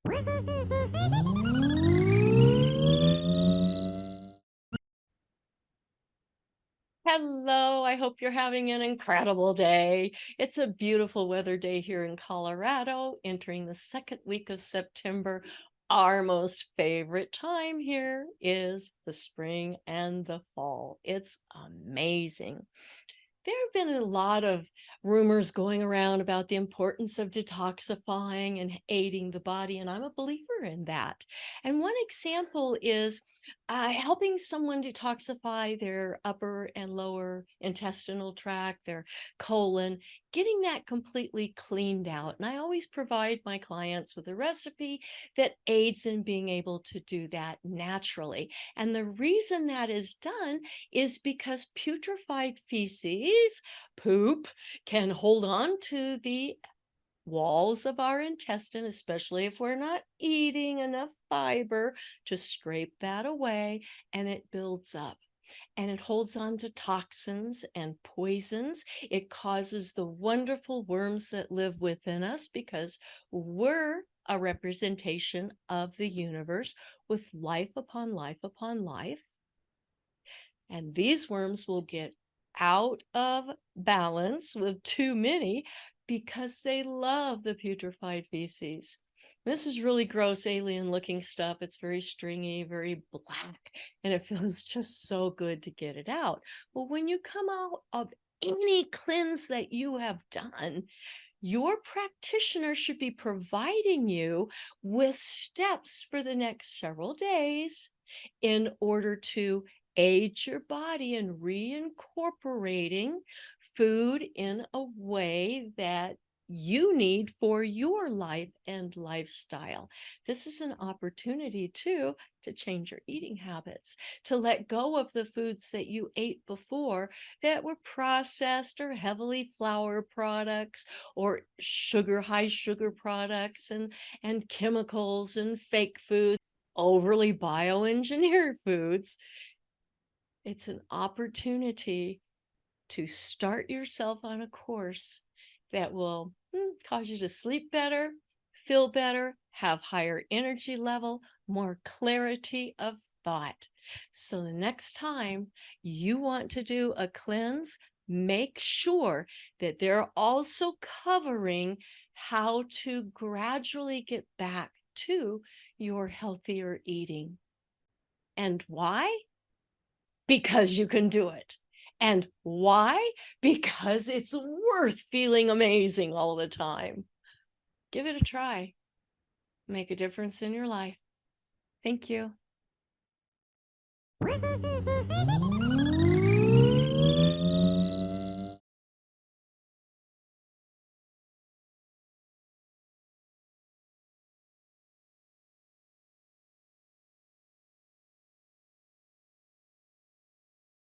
Hello, I hope you're having an incredible day. It's a beautiful weather day here in Colorado, entering the second week of September. Our most favorite time here is the spring and the fall. It's amazing. There have been a lot of rumors going around about the importance of detoxifying and aiding the body, and I'm a believer in that. And one example is helping someone detoxify their upper and lower intestinal tract, their colon, getting that completely cleaned out. And I always provide my clients with a recipe that aids in being able to do that naturally. And the reason that is done is because putrefied feces, poop, can hold on to the walls of our intestine, especially if we're not eating enough fiber to scrape that away, and it builds up. And it holds on to toxins and poisons. It causes the wonderful worms that live within us because we're a representation of the universe with life upon life upon life. And these worms will get out of balance with too many because they love the putrefied feces. This is really gross alien looking stuff. It's very stringy, very black, and it feels just so good to get it out. Well, when you come out of any cleanse that you have done, your practitioner should be providing you with steps for the next several days in order to aid your body in reincorporating food in a way that you need for your life and lifestyle. This is an opportunity too to change your eating habits, to let go of the foods that you ate before that were processed or heavily flour products or high sugar products and chemicals and fake foods, overly bioengineered foods. It's an opportunity to start yourself on a course that will cause you to sleep better, feel better, have higher energy level, more clarity of thought. So the next time you want to do a cleanse, make sure that they're also covering how to gradually get back to your healthier eating. And why? Because you can do it. And why? Because it's worth feeling amazing all the time. Give it a try. Make a difference in your life. Thank you.